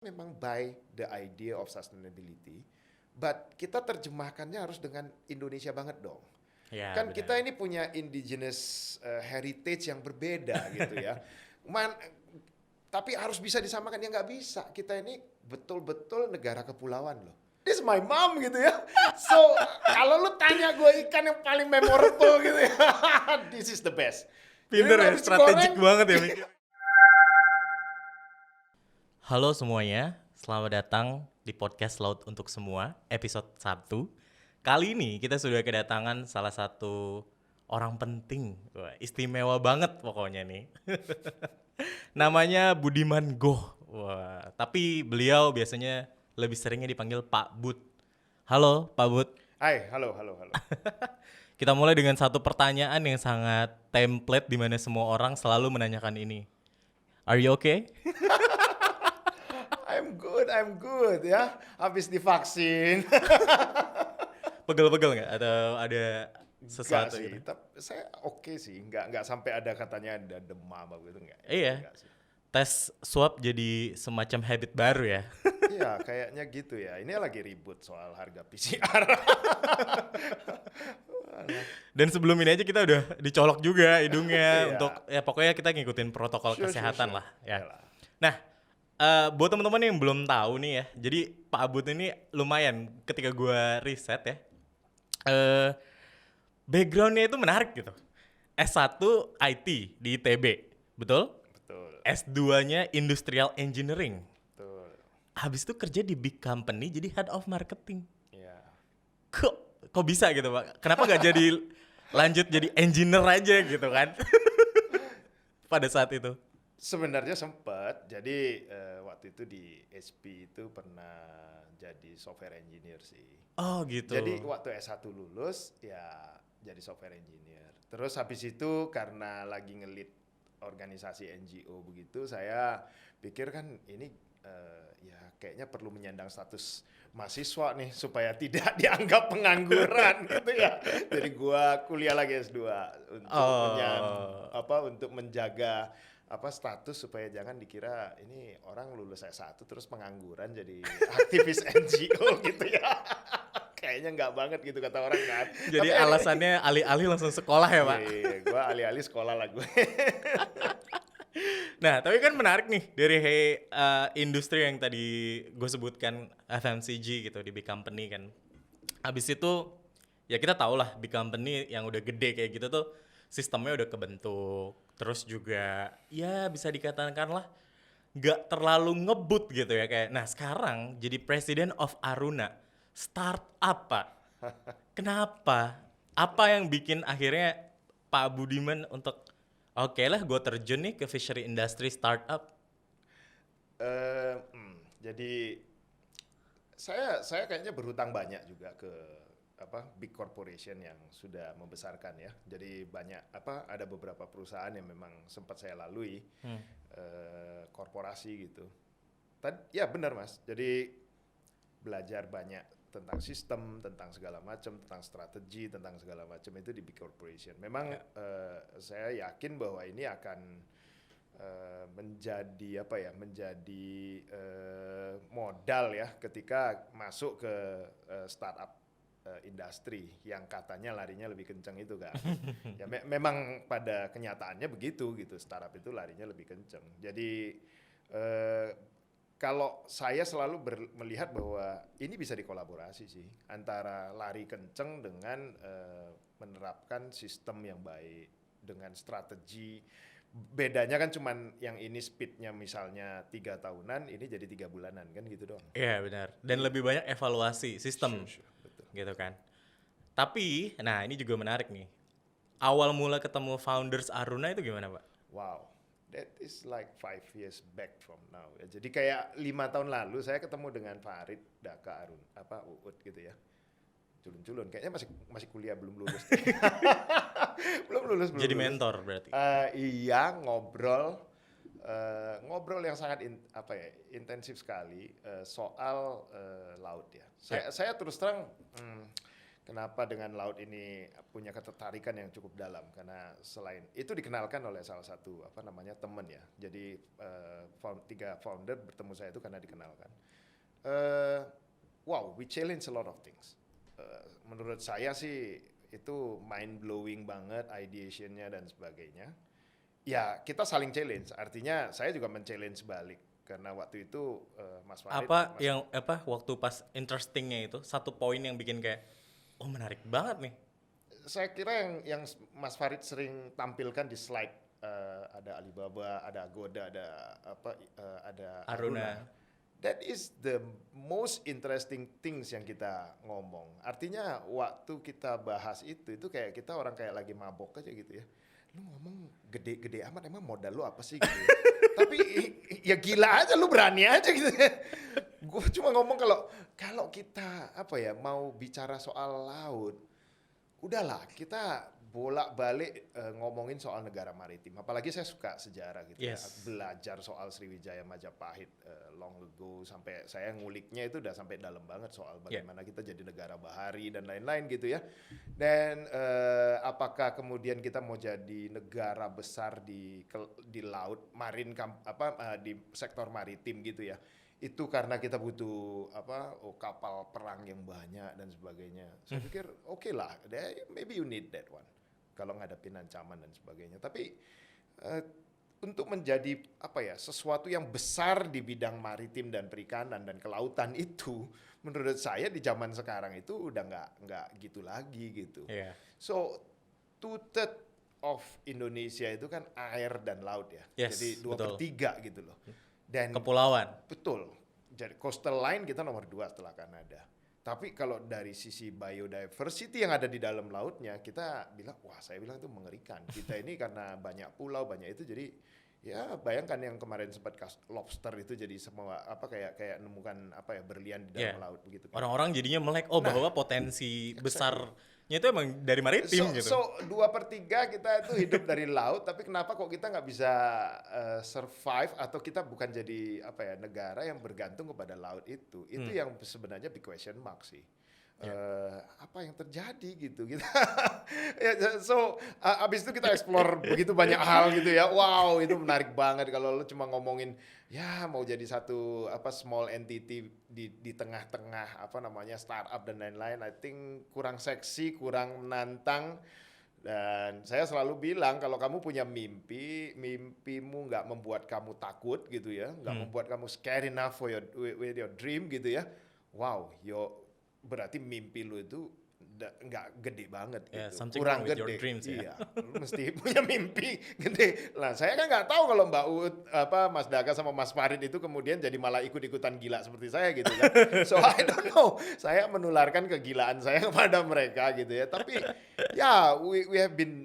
memang buy the idea of sustainability, but kita terjemahkannya harus dengan Indonesia banget dong. Ya, Kan kita benar. ini punya indigenous heritage yang berbeda gitu ya. Tapi harus bisa disamakan, ya nggak bisa. Kita ini betul-betul negara kepulauan loh. This is my mom gitu ya. So kalau lu tanya gue ikan yang paling memorable gitu ya, this is the best. Jadi Pinter lu ya, habis strategik goreng, banget ya mikir. Halo semuanya, selamat datang di podcast Laut untuk Semua, episode 1. Kali ini kita sudah kedatangan salah satu orang penting. Wah, istimewa banget pokoknya nih. Namanya Budiman Goh. Wah, tapi beliau biasanya lebih seringnya dipanggil Pak Bud. Halo Pak Bud. hai, halo, halo, halo. Kita mulai dengan satu pertanyaan yang sangat template di mana semua orang selalu menanyakan ini. Are you okay? I'm good ya. Habis divaksin. Pegel-pegel nggak? Atau ada Enggak sesuatu sih, gitu? tapi saya oke sih. Enggak sampai ada katanya ada demam apa gitu enggak. Iya, Enggak sih. tes swab jadi semacam habit baru ya. Iya, kayaknya gitu ya. Ini lagi ribut soal harga PCR. Dan sebelum ini aja kita udah dicolok juga hidungnya Iya. untuk ya pokoknya kita ngikutin protokol Sure, kesehatan sure. lah ya. Iyalah. Nah, buat teman-teman yang belum tahu nih ya, jadi Pak Abud ini lumayan ketika gua riset ya, eh backgroundnya itu menarik gitu. S1 IT di ITB, betul? Betul, S2-nya Industrial Engineering. betul. Habis itu kerja di big company jadi head of marketing. Iya. Kok bisa gitu Pak? Kenapa nggak jadi lanjut jadi engineer aja gitu kan? Pada saat itu. Sebenarnya sempat. Jadi waktu itu di HP itu pernah jadi software engineer sih. Oh gitu. Jadi waktu S1 lulus ya jadi software engineer. Terus habis itu karena lagi ngelit organisasi NGO begitu, saya pikir kan ini ya kayaknya perlu menyandang status mahasiswa nih supaya tidak dianggap pengangguran gitu ya. Jadi gua kuliah lagi S2 untuk untuk menjaga status supaya jangan dikira ini orang lulus S1 terus pengangguran jadi aktivis NGO gitu ya. Kayaknya nggak banget gitu kata orang kan. Jadi Tapi alasannya alih-alih langsung sekolah ya Pak? iya, gue alih-alih sekolah lah gue. Nah tapi kan menarik nih dari industri yang tadi gue sebutkan FMCG gitu di big company kan. Habis itu ya kita tahu lah big company yang udah gede kayak gitu tuh sistemnya udah kebentuk. Terus juga ya bisa dikatakan lah nggak terlalu ngebut gitu ya kayak. Nah sekarang jadi President of Aruna startup Pak. Kenapa? Apa yang bikin akhirnya Pak Budiman untuk oke lah gue terjun nih ke fishery industry startup? Jadi saya kayaknya berhutang banyak juga ke big corporation yang sudah membesarkan ya. Jadi banyak ada beberapa perusahaan yang memang sempat saya lalui korporasi gitu. Ya benar Mas. Jadi belajar banyak tentang sistem, tentang segala macam, tentang strategi, tentang segala macam itu di big corporation. Memang saya yakin bahwa ini akan menjadi modal ya ketika masuk ke startup industri yang katanya larinya lebih kencang itu kan. Ya memang pada kenyataannya begitu gitu, startup itu larinya lebih kencang. Jadi kalau saya selalu melihat bahwa ini bisa dikolaborasi sih antara lari kenceng dengan menerapkan sistem yang baik dengan strategi. Bedanya kan cuman yang ini speednya misalnya 3 tahunan, ini jadi 3 bulanan kan gitu doang. Iya benar. Dan lebih banyak evaluasi sistem, Sure, betul. gitu kan. Tapi, nah ini juga menarik nih. Awal mula ketemu founders Aruna itu gimana Pak? Wow, that is like 5 years back from now. Ya, jadi kayak 5 tahun lalu saya ketemu dengan Farid, Daka, Uut gitu ya. Culun-culun, kayaknya masih kuliah belum lulus. belum lulus. Jadi mentor berarti. Iya, ngobrol yang sangat intensif sekali soal laut ya. Saya terus terang kenapa dengan laut ini punya ketertarikan yang cukup dalam, karena selain itu dikenalkan oleh salah satu teman ya. Jadi 3 founder bertemu saya itu karena dikenalkan. Wow, we challenge a lot of things. Menurut saya sih itu mind blowing banget ideationnya dan sebagainya. Ya kita saling challenge, artinya saya juga men-challenge balik karena waktu itu Mas Farid Waktu pas interestingnya itu satu poin yang bikin kayak oh menarik banget nih. saya kira yang Mas Farid sering tampilkan di slide, ada Alibaba, ada Agoda, ada Aruna. That is the most interesting things yang kita ngomong. Artinya waktu kita bahas itu kayak kita orang kayak lagi mabok aja gitu ya. Lu ngomong gede-gede amat, emang modal lu apa sih gitu ya. Tapi ya gila aja, lu berani aja gitu ya. Gue cuma ngomong kalau kita mau bicara soal laut, udahlah kita bolak-balik ngomongin soal negara maritim. Apalagi saya suka sejarah gitu ya. Belajar soal Sriwijaya Majapahit long ago, sampai saya nguliknya itu udah sampai dalam banget soal bagaimana kita jadi negara bahari dan lain-lain gitu ya. Dan apakah kemudian kita mau jadi negara besar di laut, di sektor maritim gitu ya. Itu karena kita butuh kapal perang yang banyak dan sebagainya. Saya pikir oke lah, maybe you need that one kalau ngadepin ancaman dan sebagainya. Tapi untuk menjadi sesuatu yang besar di bidang maritim dan perikanan dan kelautan itu, menurut saya di zaman sekarang itu udah nggak gitu lagi gitu. Yeah. So 2/3 of Indonesia itu kan air dan laut ya. Yes, jadi 2/3 gitu loh. Dan kepulauan. Betul. Jadi coastal line kita nomor 2 setelah Kanada. Tapi kalau dari sisi biodiversity yang ada di dalam lautnya, saya bilang itu mengerikan. Kita ini karena banyak pulau, banyak itu, jadi ya bayangkan yang kemarin sempat lobster itu jadi semua kayak nemukan berlian di dalam laut begitu. Orang-orang jadinya melek bahwa potensi besarnya itu emang dari maritim gitu. So 2/3 kita itu hidup dari laut, tapi kenapa kok kita nggak bisa survive atau kita bukan jadi negara yang bergantung kepada laut itu? Itu yang sebenarnya big question mark sih. Apa yang terjadi gitu kita. Abis itu kita explore begitu banyak hal gitu ya. Wow, itu menarik banget kalau lu cuma ngomongin ya mau jadi satu small entity di tengah-tengah startup dan lain-lain. I think kurang seksi, kurang menantang. Dan saya selalu bilang kalau kamu punya mimpimu nggak membuat kamu takut gitu ya, nggak membuat kamu scared enough with your dream gitu ya. Wow, berarti mimpi lu itu nggak gede banget gitu, kurang gede. Your dreams, iya, lu mesti punya mimpi gede. Lah saya kan nggak tahu kalau Mbak Uut, Mas Daka sama Mas Farid itu kemudian jadi malah ikut-ikutan gila seperti saya gitu kan. So I don't know, saya menularkan kegilaan saya kepada mereka gitu ya. Tapi ya we have been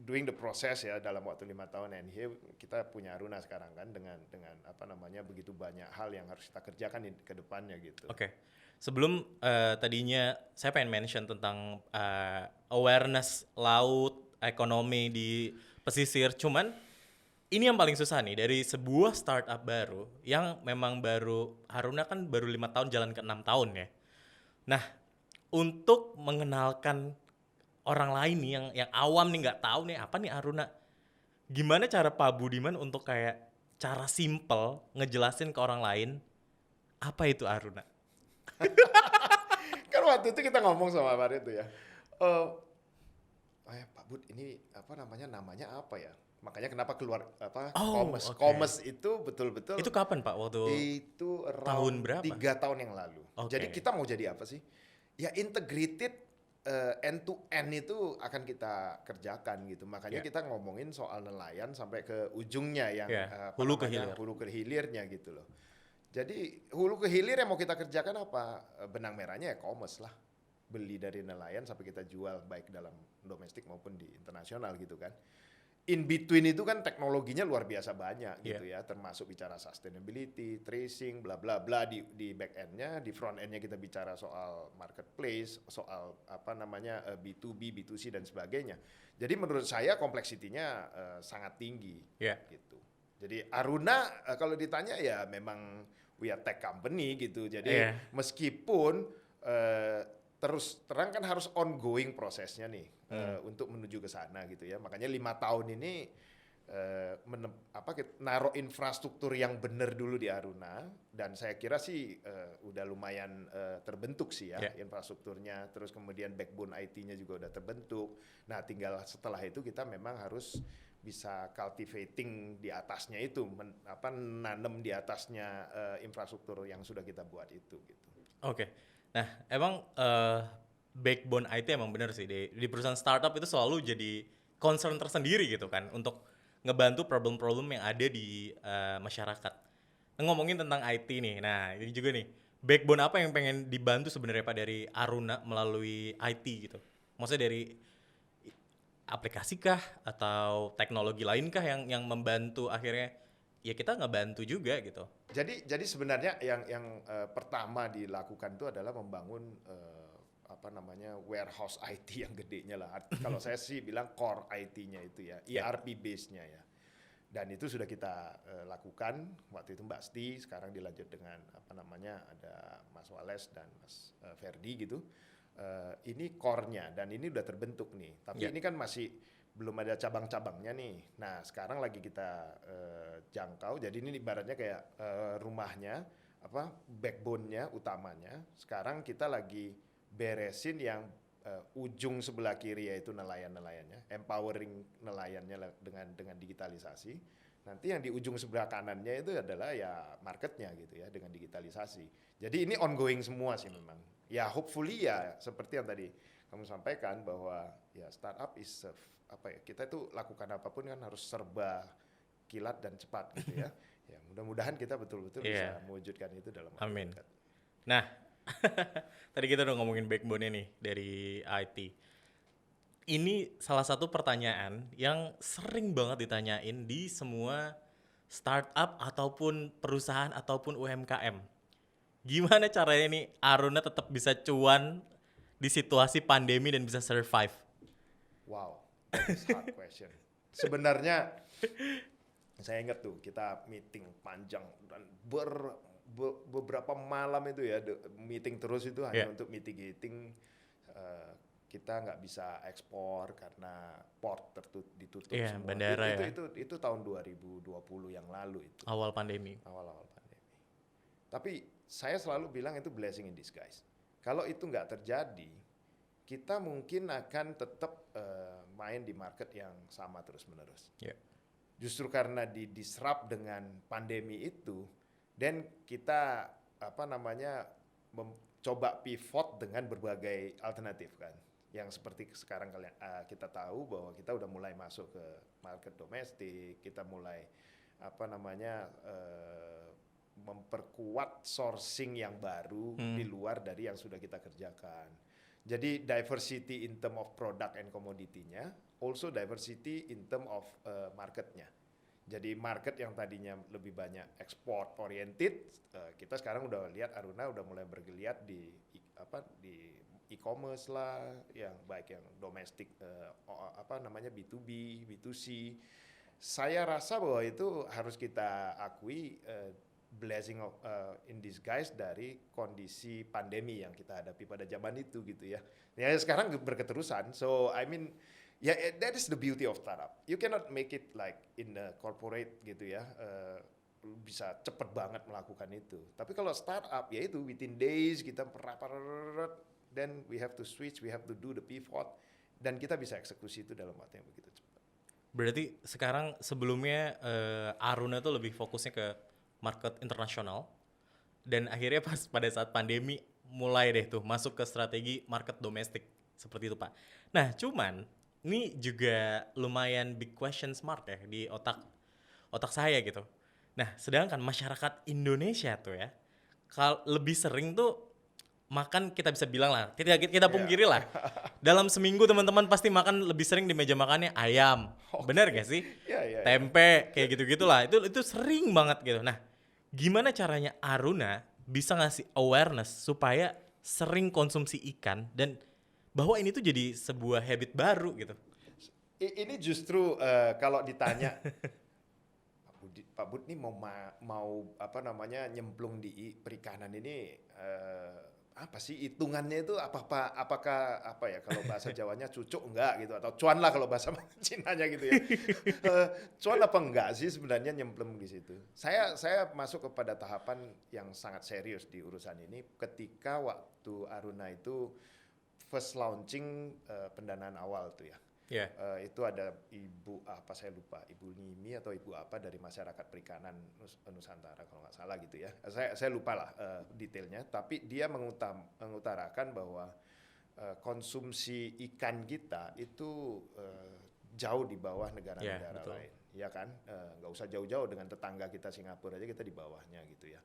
doing the process ya dalam waktu 5 tahun, and here kita punya Aruna sekarang kan dengan begitu banyak hal yang harus kita kerjakan ke depannya gitu. Oke. Sebelum tadinya saya pengen mention tentang awareness laut, ekonomi di pesisir, cuman ini yang paling susah nih dari sebuah startup baru yang memang Aruna kan baru 5 tahun jalan ke 6 tahun ya. Nah, untuk mengenalkan orang lain nih yang awam nih nggak tahu nih apa nih Aruna, gimana cara Pak Budiman untuk kayak cara simple ngejelasin ke orang lain apa itu Aruna? Kan waktu itu kita ngomong sama Farid itu ya, Pak Bud ini namanya apa ya? Makanya kenapa keluar Commerce itu betul-betul. Itu kapan Pak waktu? Itu tahun berapa? 3 tahun yang lalu. Okay. Jadi kita mau jadi apa sih? Ya integrated end to end itu akan kita kerjakan gitu. Makanya kita ngomongin soal nelayan sampai ke ujungnya yang hulu ke hilirnya gitu loh. Jadi hulu ke hilir yang mau kita kerjakan apa? Benang merahnya ya commerce lah. Beli dari nelayan sampai kita jual baik dalam domestik maupun di internasional gitu kan. In between itu kan teknologinya luar biasa banyak gitu ya, termasuk bicara sustainability, tracing, bla bla bla di back end-nya, di front end-nya kita bicara soal marketplace, soal B2B, B2C dan sebagainya. Jadi menurut saya kompleksitinya sangat tinggi gitu. Jadi Aruna kalau ditanya ya memang we are tech company gitu. Jadi meskipun eh, terus terang kan harus ongoing prosesnya nih untuk menuju ke sana gitu ya. Makanya 5 tahun ini naruh infrastruktur yang benar dulu di Aruna, dan saya kira sih udah lumayan terbentuk sih ya infrastrukturnya. Terus kemudian backbone IT-nya juga udah terbentuk. Nah, tinggal setelah itu kita memang harus bisa cultivating di atasnya itu, nanam di atasnya infrastruktur yang sudah kita buat itu gitu. Oke. Nah, emang backbone IT emang bener sih di perusahaan startup itu selalu jadi concern tersendiri gitu kan untuk ngebantu problem-problem yang ada di masyarakat. Nah, ngomongin tentang IT nih. Nah, ini juga nih. Backbone apa yang pengen dibantu sebenarnya Pak dari Aruna melalui IT gitu? Maksudnya dari aplikasi kah atau teknologi lain kah yang membantu akhirnya ya kita ngebantu juga gitu. Jadi sebenarnya yang pertama dilakukan itu adalah membangun warehouse IT yang gedenya lah. Kalau saya sih bilang core IT-nya itu ya, ERP base-nya ya. Dan itu sudah kita lakukan waktu itu Mbak Sti, sekarang dilanjut dengan ada Mas Wales dan Mas Ferdi gitu. Ini core-nya dan ini udah terbentuk nih. Tapi ini kan masih belum ada cabang-cabangnya nih. Nah, sekarang lagi kita jangkau. Jadi ini ibaratnya kayak rumahnya, backbone-nya utamanya. Sekarang kita lagi beresin yang ujung sebelah kiri, yaitu nelayan-nelayannya, empowering nelayannya dengan digitalisasi. Nanti yang di ujung sebelah kanannya itu adalah ya marketnya gitu ya, dengan digitalisasi. Jadi ini ongoing semua sih memang. Ya hopefully ya seperti yang tadi kamu sampaikan bahwa ya startup is kita itu lakukan apapun kan harus serba kilat dan cepat gitu ya. Ya mudah-mudahan kita betul-betul bisa mewujudkan itu dalam waktu Amin. dekat. Nah, tadi kita udah ngomongin backbone nih dari IT. Ini salah satu pertanyaan yang sering banget ditanyain di semua startup ataupun perusahaan ataupun UMKM. Gimana caranya nih Aruna tetap bisa cuan di situasi pandemi dan bisa survive? Wow, that is hard question. Sebenarnya saya ingat tuh kita meeting panjang dan beberapa malam itu ya, meeting terus itu hanya untuk mitigating kita nggak bisa ekspor karena port ditutup semua. Bandara itu tahun 2020 yang lalu itu. Awal pandemi. Awal-awal pandemi. Tapi saya selalu bilang itu blessing in disguise. Kalau itu nggak terjadi, kita mungkin akan tetap main di market yang sama terus-menerus. Justru karena disrupt dengan pandemi itu, dan kita coba pivot dengan berbagai alternatif kan. Yang seperti sekarang kita tahu bahwa kita udah mulai masuk ke market domestik, kita mulai memperkuat sourcing yang baru di luar dari yang sudah kita kerjakan. Jadi diversity in term of product and commodity-nya, also diversity in term of market-nya. Jadi market yang tadinya lebih banyak export oriented, kita sekarang udah lihat Aruna udah mulai bergeliat di e-commerce lah, yang baik yang domestik B2B, B2C. Saya rasa bahwa itu harus kita akui blessing in disguise dari kondisi pandemi yang kita hadapi pada zaman itu gitu ya. Ya sekarang berketerusan. So I mean that is the beauty of startup. You cannot make it like in the corporate gitu ya. Bisa cepet banget melakukan itu. Tapi kalau startup ya itu within days kita then we have to switch, we have to do the pivot, dan kita bisa eksekusi itu dalam waktu yang begitu cepat. Berarti sekarang sebelumnya Aruna tuh lebih fokusnya ke market internasional, dan akhirnya pas pada saat pandemi mulai deh tuh masuk ke strategi market domestik seperti itu Pak. Nah cuman ini juga lumayan big question mark ya di otak saya gitu. Nah sedangkan masyarakat Indonesia tuh ya lebih sering tuh makan, kita bisa bilang lah, kita pungkiri lah. Dalam seminggu teman-teman pasti makan lebih sering di meja makannya ayam. Bener gak sih? Tempe, kayak gitu-gitu lah. Itu sering banget gitu. Nah, gimana caranya Aruna bisa ngasih awareness supaya sering konsumsi ikan dan bahwa ini tuh jadi sebuah habit baru gitu? Ini justru kalau ditanya Pak Bud nih mau nyemplung di perikanan ini apa sih hitungannya itu apakah apa ya kalau bahasa Jawanya cucuk enggak gitu atau cuan lah kalau bahasa Cinanya gitu ya. Cuan apa enggak sih sebenarnya nyemplung di situ. Saya masuk kepada tahapan yang sangat serius di urusan ini ketika waktu Aruna itu first launching pendanaan awal tuh ya. Ya. Itu ada ibu apa saya lupa, ibu Nimi atau ibu apa dari masyarakat perikanan Nusantara kalau nggak salah gitu ya. Saya lupa lah detailnya, tapi dia mengutarakan bahwa konsumsi ikan kita itu jauh di bawah negara-negara betul. lain, ya kan? Nggak usah jauh-jauh dengan tetangga kita Singapura aja kita di bawahnya gitu ya.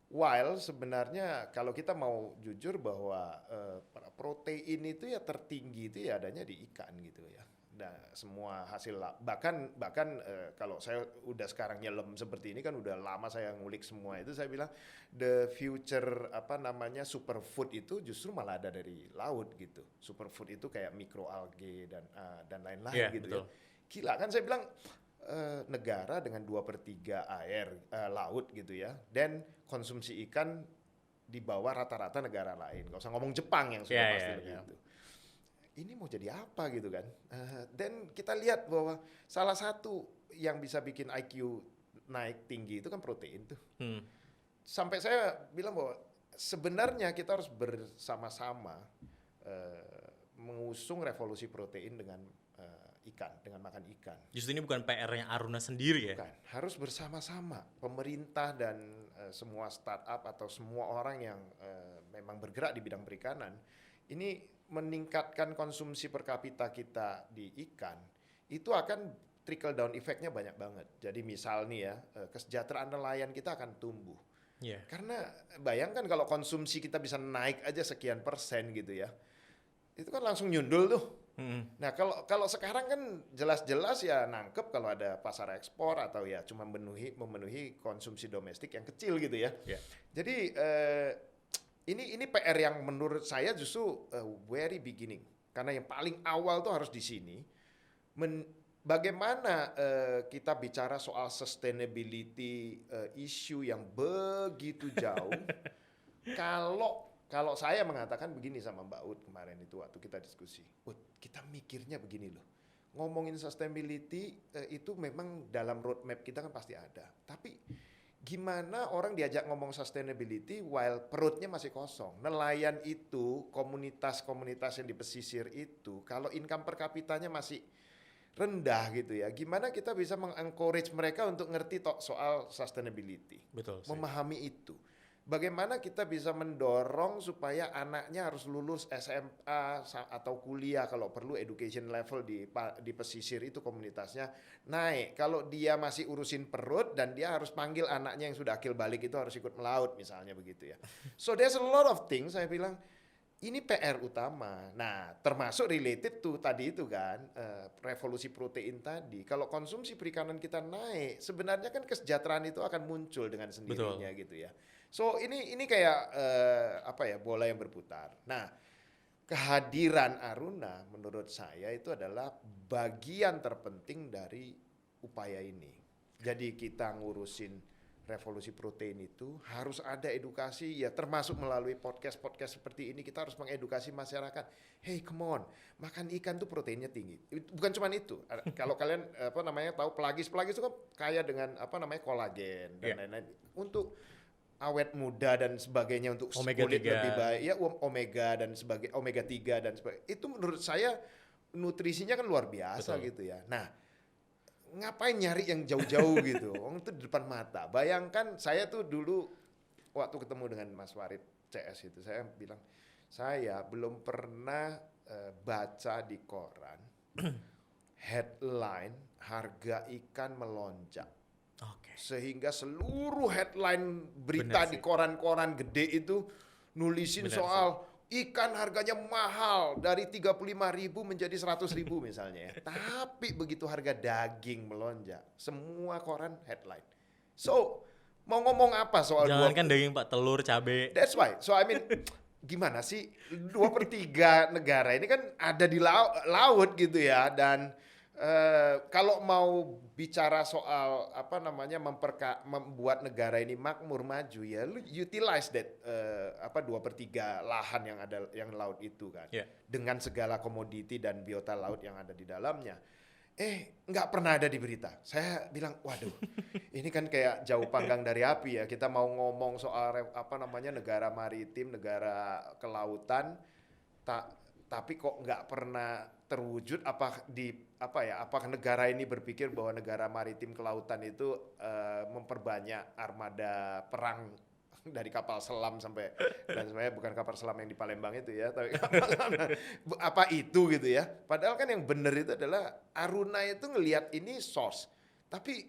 While sebenarnya kalau kita mau jujur bahwa protein itu ya tertinggi itu ya adanya di ikan gitu ya. Nah, semua hasil bahkan kalau saya udah sekarang nyelam seperti ini kan udah lama saya ngulik semua itu saya bilang the future superfood itu justru malah ada dari laut gitu. Superfood itu kayak mikroalge dan lain-lain gitu betul. ya. Gila kan saya bilang negara dengan 2/3 laut gitu ya, dan konsumsi ikan di bawah rata-rata negara lain. Gak usah ngomong Jepang yang sudah pasti begitu. Ini mau jadi apa gitu kan? Dan kita lihat bahwa salah satu yang bisa bikin IQ naik tinggi itu kan protein tuh. Sampai saya bilang bahwa sebenarnya kita harus bersama-sama mengusung revolusi protein dengan ikan, dengan makan ikan. Justru ini bukan PR-nya Aruna sendiri ya? Bukan, harus bersama-sama pemerintah dan semua startup atau semua orang yang memang bergerak di bidang perikanan ini meningkatkan konsumsi per kapita kita di ikan, itu akan trickle down effect-nya banyak banget. Jadi misal nih ya, kesejahteraan nelayan kita akan tumbuh. Karena bayangkan kalau konsumsi kita bisa naik aja sekian persen gitu ya, itu kan langsung nyundul tuh. Nah kalau sekarang kan jelas-jelas ya nangkep kalau ada pasar ekspor atau ya cuma memenuhi konsumsi domestik yang kecil gitu ya. Jadi ini PR yang menurut saya justru very beginning, karena yang paling awal tuh harus di sini. Bagaimana kita bicara soal sustainability issue yang begitu jauh. Kalau saya mengatakan begini sama Mbak Ud kemarin itu waktu kita diskusi, Ud, kita mikirnya begini loh, ngomongin sustainability itu memang dalam roadmap kita kan pasti ada. Tapi gimana orang diajak ngomong sustainability while perutnya masih kosong? Nelayan itu, komunitas-komunitas yang di pesisir itu, kalau income per kapitanya masih rendah gitu ya, gimana kita bisa mengencourage mereka untuk ngerti soal sustainability? Betul sih. Memahami itu. Bagaimana kita bisa mendorong supaya anaknya harus lulus SMA atau kuliah, kalau perlu education level di pesisir itu komunitasnya naik. Kalau dia masih urusin perut dan dia harus panggil anaknya yang sudah akil balik itu harus ikut melaut misalnya begitu ya. So there's a lot of things, saya bilang ini PR utama. Nah termasuk related tuh tadi itu kan revolusi protein tadi. Kalau konsumsi perikanan kita naik, sebenarnya kan kesejahteraan itu akan muncul dengan sendirinya. Betul. Gitu ya. So ini kayak bola yang berputar. Nah, kehadiran Aruna menurut saya itu adalah bagian terpenting dari upaya ini. Jadi kita ngurusin revolusi protein itu harus ada edukasi ya, termasuk melalui podcast seperti ini kita harus mengedukasi masyarakat. Hey, come on, makan ikan tuh proteinnya tinggi. Bukan cuma itu. Kalau kalian tahu pelagis itu kan kaya dengan kolagen dan lain-lain. Untuk awet muda dan sebagainya, untuk omega kulit 3. lebih baik ya, omega dan sebagainya, omega 3 dan sebagainya. Itu menurut saya nutrisinya kan luar biasa. Betul. Gitu ya. Nah, ngapain nyari yang jauh-jauh gitu? Itu di depan mata. Bayangkan saya tuh dulu waktu ketemu dengan Mas Warid CS itu, saya bilang saya belum pernah baca di koran headline harga ikan melonjak. Sehingga seluruh headline berita di koran-koran gede itu nulisin soal ikan harganya mahal dari 35.000 menjadi 100.000 misalnya ya. Tapi begitu harga daging melonjak, semua koran headline. So, mau ngomong apa soal jangankan daging Pak, telur, cabe. That's why. So I mean gimana sih 2/3 negara ini kan ada di laut gitu ya, dan Kalau mau bicara soal apa namanya membuat negara ini makmur maju ya, lu utilize that 2/3 lahan yang ada yang laut itu kan, Ya. dengan segala komoditi dan biota laut yang ada di dalamnya. Nggak pernah ada di berita. Saya bilang, waduh, ini kan kayak jauh panggang dari api ya. Kita mau ngomong soal negara maritim, negara kelautan, tapi kok nggak pernah terwujud. Apakah negara ini berpikir bahwa negara maritim kelautan itu memperbanyak armada perang dari kapal selam sampai, dan sebenarnya bukan kapal selam yang di Palembang itu ya, tapi kapal selam apa itu gitu ya. Padahal kan yang benar itu adalah Aruna itu ngelihat ini source, tapi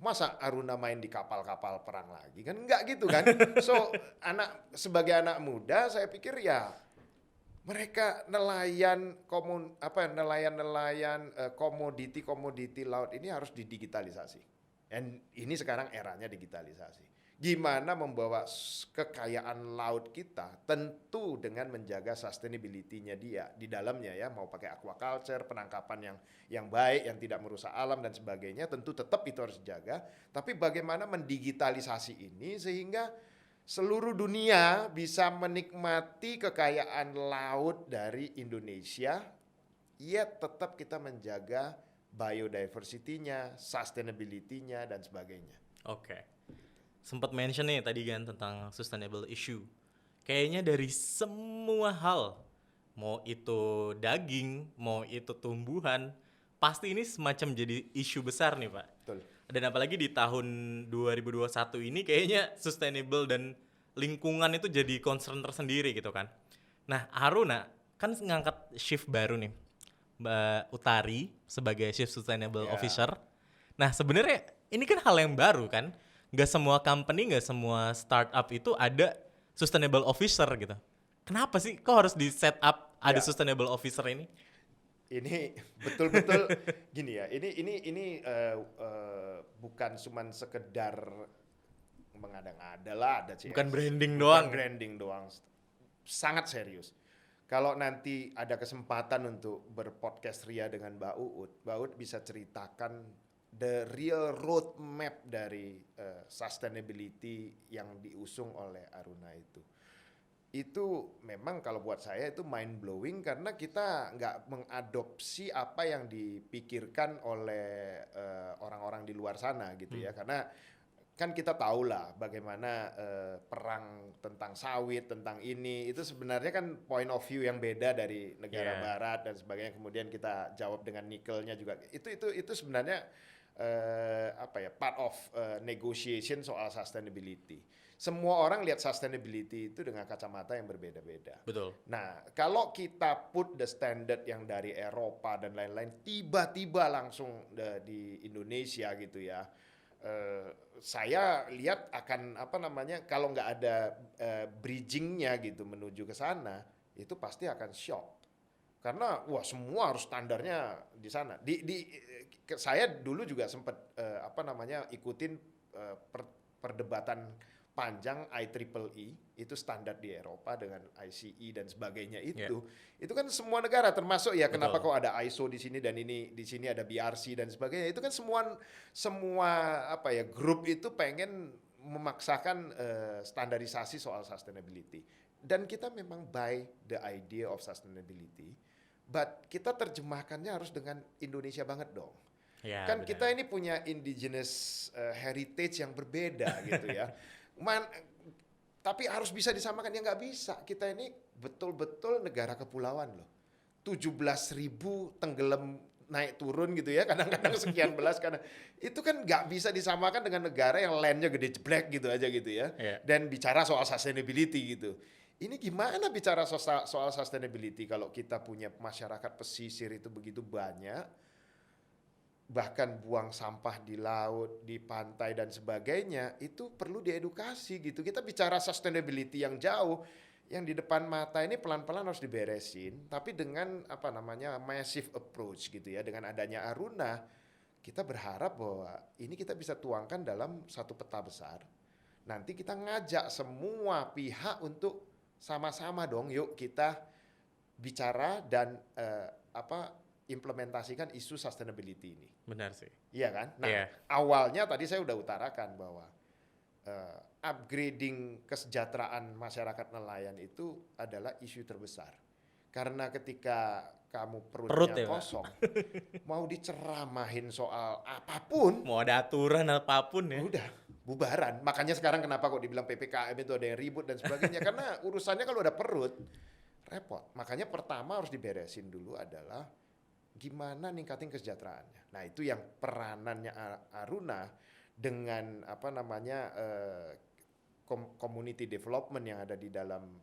masa Aruna main di kapal-kapal perang lagi kan, enggak gitu kan. So sebagai anak muda saya pikir ya mereka nelayan komoditi laut ini harus didigitalisasi. Dan ini sekarang eranya digitalisasi. Gimana membawa kekayaan laut kita, tentu dengan menjaga sustainability-nya dia di dalamnya ya, mau pakai aquaculture, penangkapan yang baik, yang tidak merusak alam dan sebagainya, tentu tetap itu harus dijaga. Tapi bagaimana mendigitalisasi ini sehingga seluruh dunia bisa menikmati kekayaan laut dari Indonesia, yet tetap kita menjaga biodiversity-nya, sustainability-nya, dan sebagainya. Oke. Sempat mention nih tadi kan tentang sustainable issue. Kayaknya dari semua hal, mau itu daging, mau itu tumbuhan, pasti ini semacam jadi isu besar nih Pak. Betul. Dan apalagi di tahun 2021 ini kayaknya sustainable dan lingkungan itu jadi concern tersendiri gitu kan. Nah Aruna kan ngangkat shift baru nih, Mbak Utari sebagai Chief Sustainable Ya. Officer. Nah sebenarnya ini kan hal yang baru kan. Nggak semua company, nggak semua startup itu ada sustainable officer gitu. Kenapa sih kok harus di set up ada Ya. sustainable officer ini? Ini betul-betul gini ya. Ini bukan cuman sekedar mengada-ngada lah, ada CS. Bukan branding Bukan doang. branding doang. Sangat serius. Kalau nanti ada kesempatan untuk berpodcast Ria dengan Mbak Uut bisa ceritakan the real roadmap dari sustainability yang diusung oleh Aruna itu. Itu memang kalau buat saya itu mind blowing karena kita nggak mengadopsi apa yang dipikirkan oleh orang-orang di luar sana gitu ya. Karena kan kita tahu lah bagaimana perang tentang sawit, tentang ini itu sebenarnya kan point of view yang beda dari negara barat dan sebagainya. Kemudian kita jawab dengan nikelnya juga. Itu sebenarnya part of negotiation soal sustainability. Semua orang lihat sustainability itu dengan kacamata yang berbeda-beda. Betul. Nah, kalau kita put the standard yang dari Eropa dan lain-lain, tiba-tiba langsung di Indonesia gitu ya, saya lihat akan kalau nggak ada bridgingnya gitu menuju ke sana, itu pasti akan shock. Karena semua harus standarnya di sana. Saya dulu juga sempat ikutin perdebatan panjang IEEE, itu standar di Eropa dengan ICE dan sebagainya itu. Itu kan semua negara termasuk ya. Betul. Kenapa kok ada ISO di sini dan ini di sini ada BRC dan sebagainya. Itu kan semua grup itu pengen memaksakan standarisasi soal sustainability. Dan kita memang buy the idea of sustainability, but kita terjemahkannya harus dengan Indonesia banget dong. Ya, Kan benar. kita ini punya indigenous heritage yang berbeda gitu ya. Tapi harus bisa disamakan, ya nggak bisa. Kita ini betul-betul negara kepulauan loh. 17.000 tenggelam naik turun gitu ya, kadang-kadang sekian belas, karena itu kan nggak bisa disamakan dengan negara yang landnya gede jeblek gitu aja gitu ya. Dan bicara soal sustainability gitu. Ini gimana bicara soal sustainability kalau kita punya masyarakat pesisir itu begitu banyak, bahkan buang sampah di laut, di pantai dan sebagainya, itu perlu diedukasi gitu. Kita bicara sustainability yang jauh, yang di depan mata ini pelan-pelan harus diberesin, tapi dengan massive approach gitu ya. Dengan adanya Aruna, kita berharap bahwa ini kita bisa tuangkan dalam satu peta besar. Nanti kita ngajak semua pihak untuk sama-sama dong, yuk kita bicara dan mengimplementasikan isu sustainability ini. Benar sih. Iya kan? Nah, Iya. awalnya tadi saya udah utarakan bahwa upgrading kesejahteraan masyarakat nelayan itu adalah isu terbesar. Karena ketika kamu Perut perutnya ya, Pak? kosong, mau diceramahin soal apapun, Mau ada aturan apapun ya. udah bubaran. Makanya sekarang kenapa kok dibilang PPKM itu ada yang ribut dan sebagainya. Karena urusannya kalau ada perut, repot. Makanya pertama harus diberesin dulu adalah gimana ningkatin kesejahteraannya. Nah itu yang peranannya Aruna dengan apa namanya community development yang ada di dalam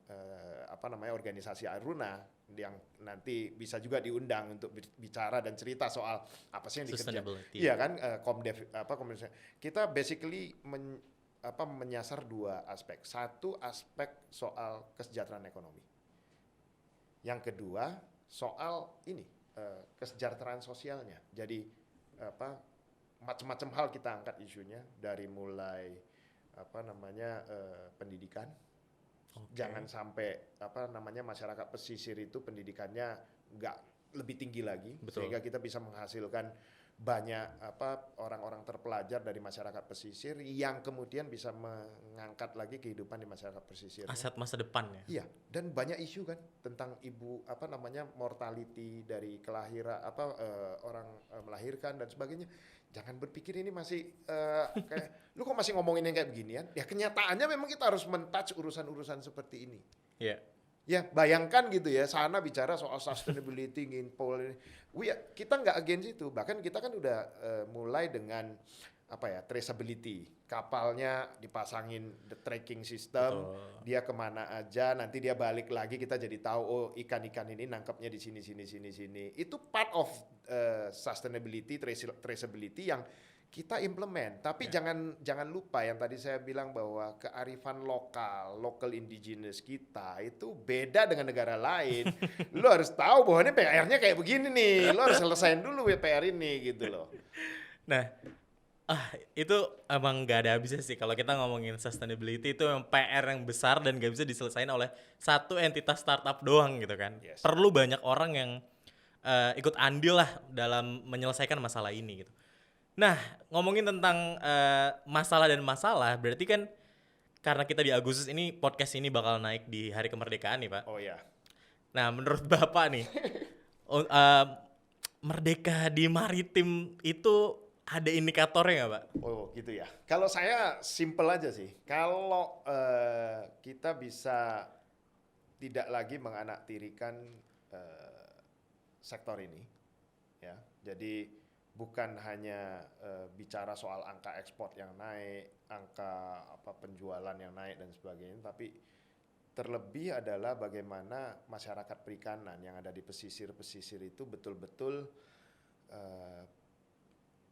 apa namanya organisasi Aruna yang nanti bisa juga diundang untuk bicara dan cerita soal apa sih yang dikerjakan. Sustainability. Iya kan Komdev apa kita basically menyasar dua aspek. Satu aspek soal kesejahteraan ekonomi. Yang kedua soal ini kesejahteraan sosialnya. Jadi apa macam-macam hal kita angkat isunya dari mulai apa namanya pendidikan. Okay. Jangan sampai apa namanya masyarakat pesisir itu pendidikannya nggak lebih tinggi lagi. Betul. Sehingga kita bisa menghasilkan banyak apa orang-orang terpelajar dari masyarakat pesisir yang kemudian bisa mengangkat lagi kehidupan di masyarakat pesisir. Aset masa depan ya. Iya, dan banyak isu kan tentang ibu apa namanya mortality dari kelahiran apa orang melahirkan dan sebagainya. Jangan berpikir ini masih kayak lu kok masih ngomongin yang kayak beginian? Ya kenyataannya memang kita harus men-touch urusan-urusan seperti ini. Iya. Ya bayangkan gitu ya, sana bicara soal sustainability, nginpol ini. Kita nggak against itu, bahkan kita kan udah mulai dengan apa ya traceability, kapalnya dipasangin the tracking system, Betul. dia kemana aja, nanti dia balik lagi kita jadi tahu oh ikan-ikan ini nangkapnya di sini. Itu part of sustainability, traceability yang kita implement, tapi jangan lupa yang tadi saya bilang bahwa kearifan local indigenous kita itu beda dengan negara lain. Lo harus tahu bahwa ini PR-nya kayak begini nih, lo harus selesain dulu PR ini gitu loh. Nah, itu emang gak ada habisnya sih kalau kita ngomongin sustainability itu memang PR yang besar dan gak bisa diselesaikan oleh satu entitas startup doang gitu kan. Yes. Perlu banyak orang yang ikut andil lah dalam menyelesaikan masalah ini gitu. Nah, ngomongin tentang masalah dan masalah, berarti kan karena kita di Agustus ini, podcast ini bakal naik di hari kemerdekaan nih Pak. Oh ya. Nah, menurut Bapak nih, merdeka di maritim itu ada indikatornya nggak Pak? Oh gitu ya. Kalau saya simple aja sih. Kalau kita bisa tidak lagi menganaktirikan sektor ini, ya. Jadi bukan hanya bicara soal angka ekspor yang naik, angka apa penjualan yang naik dan sebagainya, tapi terlebih adalah bagaimana masyarakat perikanan yang ada di pesisir-pesisir itu betul-betul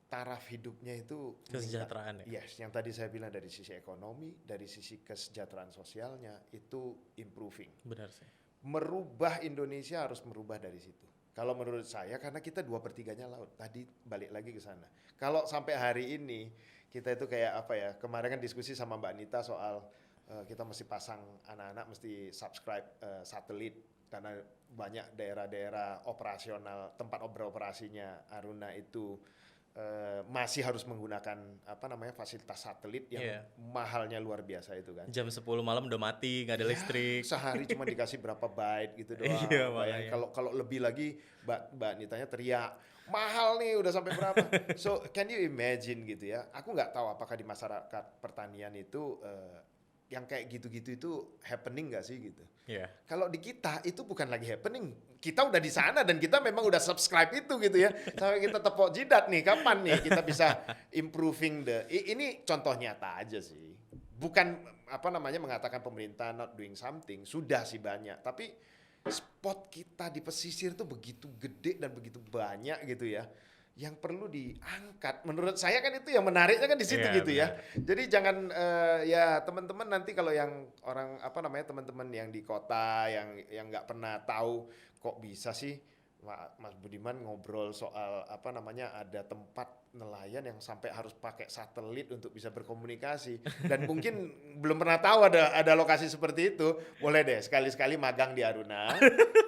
taraf hidupnya itu Kesejahteraan ya? Yes, yang tadi saya bilang dari sisi ekonomi, dari sisi kesejahteraan sosialnya itu improving. Benar sih. Merubah Indonesia harus merubah dari situ. Kalau menurut saya karena kita 2/3-nya laut. Tadi balik lagi ke sana. Kalau sampai hari ini kita itu kayak apa ya? Kemarin kan diskusi sama Mbak Anita soal kita mesti pasang anak-anak mesti subscribe satelit karena banyak daerah-daerah operasional tempat beroperasinya Aruna itu masih harus menggunakan apa namanya fasilitas satelit yang mahalnya luar biasa itu kan. Jam 10 malam udah mati, nggak ada listrik. Sehari cuma dikasih berapa byte gitu doang. Iya, kalau lebih lagi Mbak Nitanya teriak, mahal nih udah sampai berapa. So can you imagine gitu ya. Aku nggak tahu apakah di masyarakat pertanian itu yang kayak gitu-gitu itu happening nggak sih gitu. Iya. Kalau di kita itu bukan lagi happening. Kita udah di sana dan kita memang udah subscribe itu gitu ya. Sampai kita tepok jidat nih, kapan nih kita bisa improving ini contoh nyata aja sih. Bukan apa namanya mengatakan pemerintah not doing something, sudah sih banyak. Tapi spot kita di pesisir tuh begitu gede dan begitu banyak gitu ya. Yang perlu diangkat. Menurut saya kan itu yang menariknya kan di situ gitu ya. Jadi jangan ya teman-teman nanti kalau yang orang apa namanya teman-teman yang di kota yang nggak pernah tahu kok bisa sih Mas Budiman ngobrol soal apa namanya ada tempat nelayan yang sampai harus pakai satelit untuk bisa berkomunikasi dan mungkin belum pernah tahu ada lokasi seperti itu. Boleh deh sekali-sekali magang di Aruna.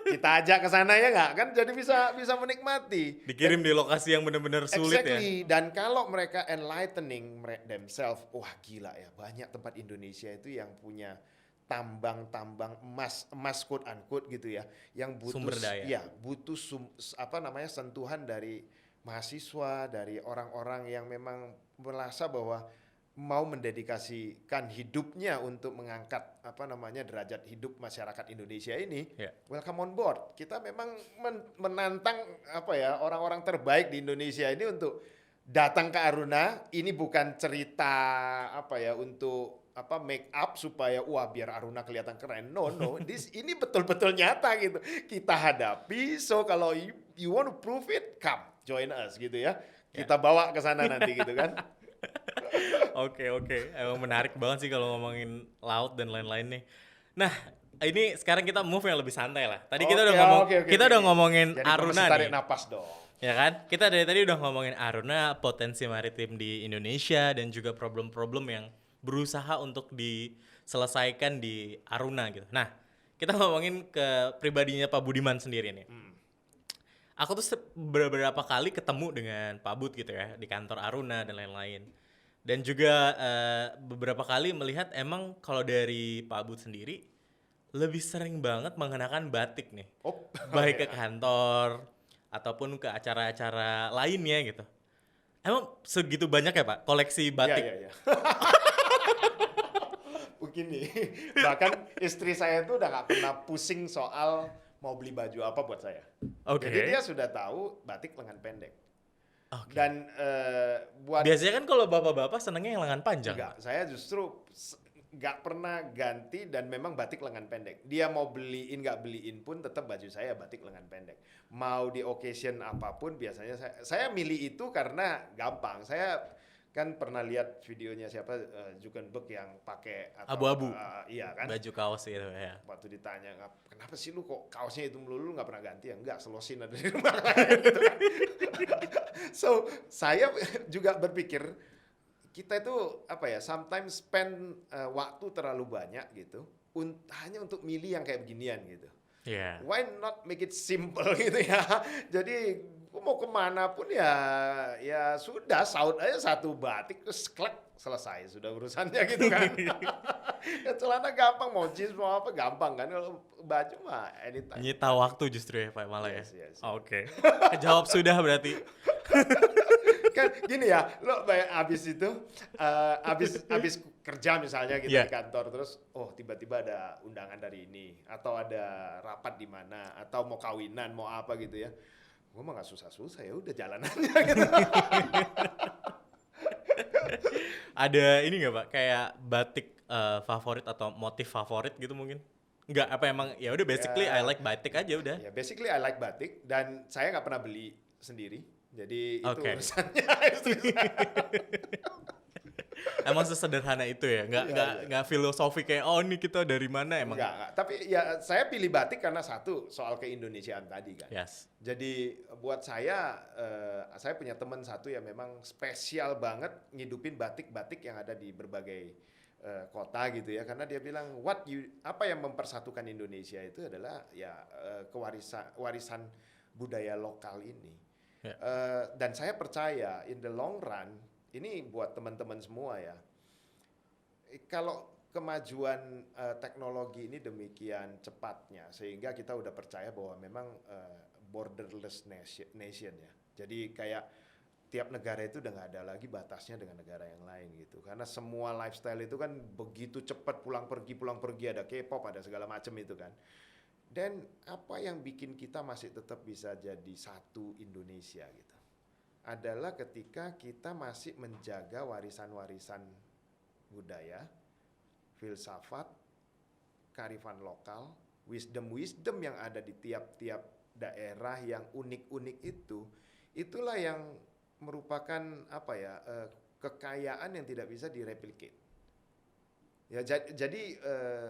Kita ajak ke sana ya nggak? Kan jadi bisa menikmati. Dikirim di lokasi yang benar-benar sulit ya. Exactly. Dan kalau mereka enlightening themselves, wah gila ya, banyak tempat Indonesia itu yang punya tambang-tambang emas quote unquote gitu ya, yang butuh Sumber daya. ya butuh sentuhan dari mahasiswa, dari orang-orang yang memang merasa bahwa mau mendedikasikan hidupnya untuk mengangkat derajat hidup masyarakat Indonesia ini. Ya. Welcome on board. Kita memang menantang orang-orang terbaik di Indonesia ini untuk datang ke Aruna. Ini bukan cerita untuk make up supaya biar Aruna kelihatan keren. No. Ini betul-betul nyata gitu. Kita hadapi. So kalau you want to prove it, come join us gitu ya. Kita bawa ke sana nanti gitu kan. Oke. Emang menarik banget sih kalau ngomongin laut dan lain-lain nih. Nah, ini sekarang kita move yang lebih santai lah. Tadi kita udah ngomongin Jadi Aruna tarik nih. napas dong. Ya kan? Kita dari tadi udah ngomongin Aruna, potensi maritim di Indonesia dan juga problem-problem yang berusaha untuk diselesaikan di Aruna gitu. Nah, kita ngomongin ke pribadinya Pak Budiman sendiri nih. Aku tuh beberapa kali ketemu dengan Pak Bud gitu ya di kantor Aruna dan lain-lain. Dan juga beberapa kali melihat emang kalau dari Pak Bud sendiri lebih sering banget mengenakan batik nih. Baik ke kantor ataupun ke acara-acara lainnya gitu. Emang segitu banyak ya Pak koleksi batik? Iya. Begini, bahkan istri saya tuh udah gak pernah pusing soal mau beli baju apa buat saya. Oke. Jadi dia sudah tahu batik lengan pendek. Oke. Dan buat Biasanya kan kalau bapak-bapak senengnya yang lengan panjang. enggak, saya justru nggak pernah ganti dan memang batik lengan pendek. Dia mau beliin nggak beliin pun tetap baju saya batik lengan pendek. Mau di occasion apapun biasanya saya milih itu karena gampang. Saya kan pernah lihat videonya siapa Zuckerberg yang pakai Abu-abu. Iya kan. Baju kaos gitu ya. Waktu ditanya kenapa sih lu kok kaosnya itu melulu nggak pernah ganti ya? Enggak, selosin ada di rumah gitu kan. So saya juga berpikir kita itu sometimes spend waktu terlalu banyak gitu hanya untuk milih yang kayak beginian gitu. Iya. Why not make it simple gitu ya. Jadi mau kemana pun ya sudah saut aja satu batik terus klek selesai sudah urusannya gitu kan. Ya celana gampang, mau jeans mau apa gampang kan, kalau baju mah anytime. Nyita waktu justru ya Pak malah Yes. ya. Oke. Jawab sudah berarti. Kan gini ya, lo abis itu abis kerja misalnya gitu Yeah. di kantor terus tiba-tiba ada undangan dari ini atau ada rapat di mana atau mau kawinan mau apa gitu ya, gue mah nggak susah-susah ya udah jalan aja gitu. Ada ini nggak Pak kayak batik favorit atau motif favorit gitu mungkin? Nggak, apa emang ya udah basically I like batik aja udah. Ya basically I like batik dan saya nggak pernah beli sendiri, jadi itu Oke. urusannya istri saya. Emang sesederhana itu ya? Nggak filosofi kayak ini kita dari mana emang? Enggak. Tapi ya saya pilih batik karena satu soal keindonesiaan tadi kan. Yes. Jadi buat saya punya teman satu yang memang spesial banget ngidupin batik-batik yang ada di berbagai kota gitu ya. Karena dia bilang apa yang mempersatukan Indonesia itu adalah warisan budaya lokal ini. Ya. Dan saya percaya in the long run ini buat teman-teman semua ya. Kalau kemajuan teknologi ini demikian cepatnya sehingga kita udah percaya bahwa memang borderless nation ya. Jadi kayak tiap negara itu udah nggak ada lagi batasnya dengan negara yang lain gitu. Karena semua lifestyle itu kan begitu cepat pulang pergi ada K-pop ada segala macam itu kan. Dan apa yang bikin kita masih tetap bisa jadi satu Indonesia gitu adalah ketika kita masih menjaga warisan-warisan budaya, filsafat, kearifan lokal, wisdom yang ada di tiap-tiap daerah yang unik-unik itulah yang merupakan kekayaan yang tidak bisa direplicate. Ya jadi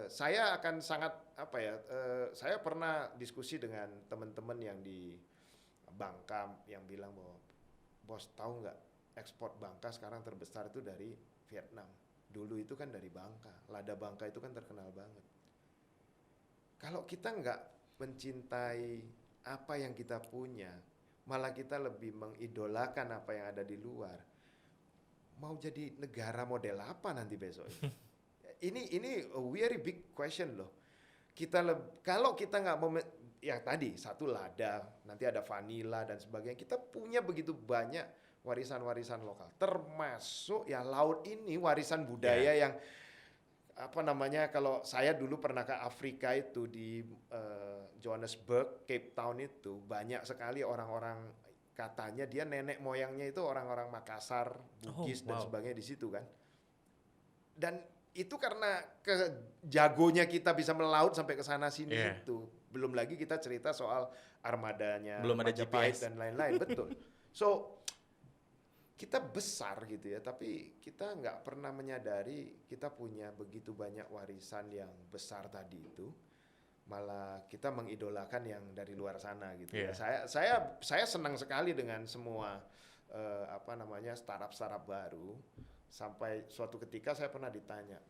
saya akan sangat saya pernah diskusi dengan teman-teman yang di Bangka yang bilang bahwa bos tahu nggak ekspor Bangka sekarang terbesar itu dari Vietnam. Dulu itu kan dari Bangka. Lada Bangka itu kan terkenal banget. Kalau kita nggak mencintai apa yang kita punya, malah kita lebih mengidolakan apa yang ada di luar, mau jadi negara model apa nanti besok ini a very big question loh. Kalau kita nggak mau yang tadi satu lada, nanti ada vanila dan sebagainya, kita punya begitu banyak warisan-warisan lokal, termasuk ya laut ini warisan budaya yang apa namanya, kalau saya dulu pernah ke Afrika itu di Johannesburg, Cape Town itu banyak sekali orang-orang, katanya dia nenek moyangnya itu orang-orang Makassar, Bugis dan sebagainya di situ kan. Dan itu karena jagonya kita bisa melaut sampai ke sana sini itu. Belum lagi kita cerita soal armadanya, belum ada Majapahit GPS dan lain-lain, betul. So kita besar gitu ya, tapi kita nggak pernah menyadari kita punya begitu banyak warisan yang besar tadi itu. Malah kita mengidolakan yang dari luar sana gitu ya. Saya senang sekali dengan semua apa namanya startup baru. Sampai suatu ketika saya pernah ditanya,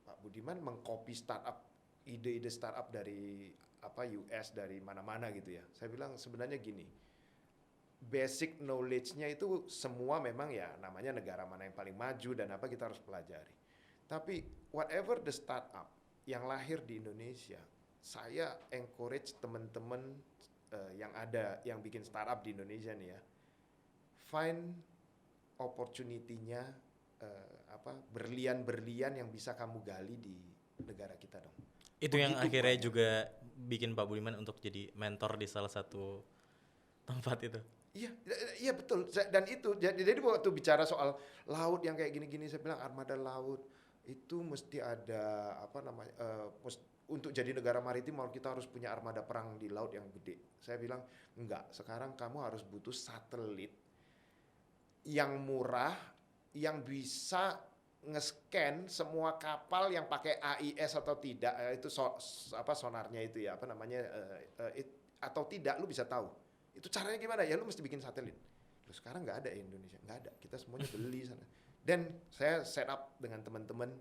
Pak Budiman mengcopy startup, ide-ide startup dari apa US, dari mana-mana gitu ya. Saya bilang sebenarnya gini, basic knowledge-nya itu semua memang ya namanya negara mana yang paling maju dan apa kita harus pelajari. Tapi whatever the startup yang lahir di Indonesia, saya encourage teman-teman yang ada yang bikin startup di Indonesia nih ya, find opportunity-nya, berlian-berlian yang bisa kamu gali di negara kita dong. Itu yang akhirnya juga bikin Pak Budiman untuk jadi mentor di salah satu tempat itu. Iya betul. Dan itu jadi waktu bicara soal laut yang kayak gini-gini, saya bilang armada laut itu mesti ada apa namanya, untuk jadi negara maritim kita harus punya armada perang di laut yang gede. Saya bilang enggak, sekarang kamu harus butuh satelit yang murah, yang bisa nge-scan semua kapal yang pakai AIS atau tidak, itu sonarnya itu ya, apa namanya, atau tidak, lu bisa tahu. Itu caranya gimana? Ya lu mesti bikin satelit. Loh, sekarang nggak ada Indonesia, nggak ada. Kita semuanya beli sana. Dan saya set up dengan teman-teman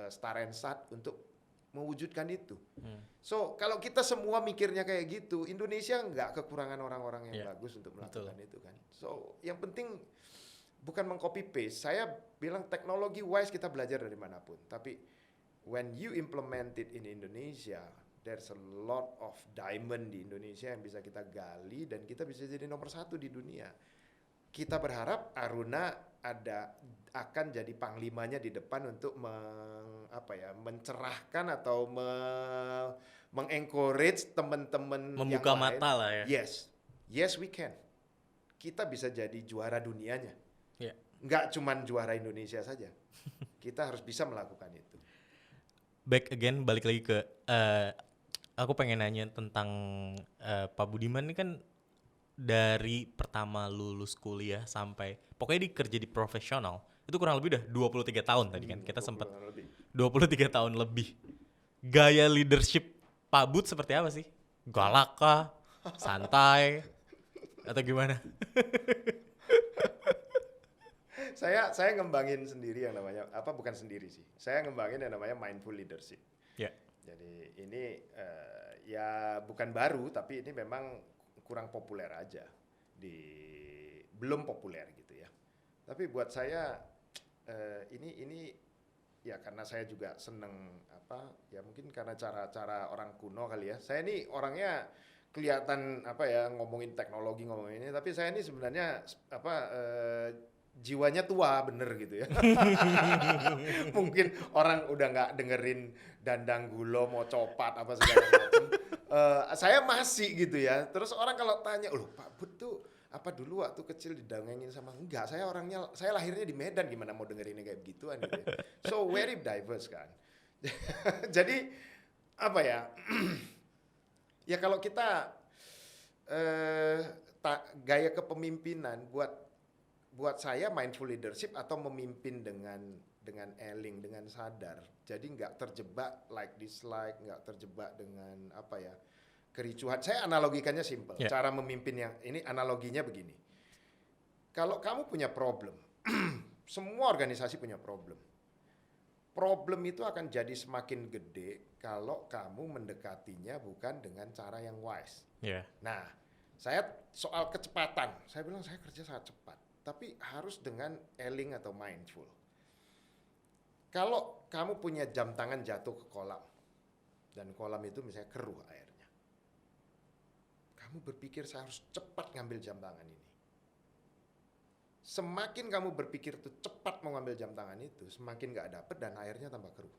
Starensat untuk mewujudkan itu. So kalau kita semua mikirnya kayak gitu, Indonesia nggak kekurangan orang-orang yang bagus untuk melakukan itu kan. So yang penting bukan meng-copy paste. Saya bilang teknologi wise kita belajar dari manapun. Tapi when you implement it in Indonesia, there's a lot of diamond di Indonesia yang bisa kita gali dan kita bisa jadi nomor 1 di dunia. Kita berharap Aruna akan jadi panglimanya di depan untuk mencerahkan atau mengencourage teman-teman membuka yang mata lain. Lah ya. Yes we can. Kita bisa jadi juara dunianya. Yeah. Nggak cuman juara Indonesia saja. Kita harus bisa melakukan itu. Balik lagi ke aku pengen nanya tentang Pak Budiman ini kan dari pertama lulus kuliah sampai pokoknya kerja di profesional itu kurang lebih udah 23 tahun tadi kan kita sempat 23 tahun lebih. Gaya leadership Pak Bud seperti apa sih? Galak kah? Santai? Atau gimana? Saya ngembangin sendiri yang namanya bukan sendiri sih. Saya ngembangin yang namanya mindful leadership. Yeah. Jadi ini ya bukan baru tapi ini memang kurang populer aja, belum populer gitu ya. Tapi buat saya ini ya karena saya juga seneng ya mungkin karena cara-cara orang kuno kali ya. Saya ini orangnya kelihatan ngomongin teknologi ngomongin ini, tapi saya ini sebenarnya jiwanya tua bener gitu ya. Mungkin orang udah nggak dengerin Dandang Gulo mau copat apa segala macam. Saya masih gitu ya. Terus orang kalau tanya, loh Pak Bud tuh apa dulu waktu kecil didongengin sama enggak? Saya lahirnya di Medan, gimana mau dengerinnya kayak begituan gitu ya. So very diverse kan. Jadi ya kalau kita gaya kepemimpinan buat saya mindful leadership atau memimpin dengan eling, dengan sadar. Jadi nggak terjebak like dislike, nggak terjebak dengan kericuhan. Saya analogikannya simple. Cara memimpin yang ini analoginya begini. Kalau kamu punya problem, semua organisasi punya problem. Problem itu akan jadi semakin gede kalau kamu mendekatinya bukan dengan cara yang wise. Iya. Nah, saya soal kecepatan, saya bilang saya kerja sangat cepat, tapi harus dengan eling atau mindful. Kalau kamu punya jam tangan jatuh ke kolam, dan kolam itu misalnya keruh airnya, kamu berpikir saya harus cepat ngambil jam tangan ini. Semakin kamu berpikir tuh cepat mau ngambil jam tangan itu, semakin nggak dapet dan airnya tambah keruh.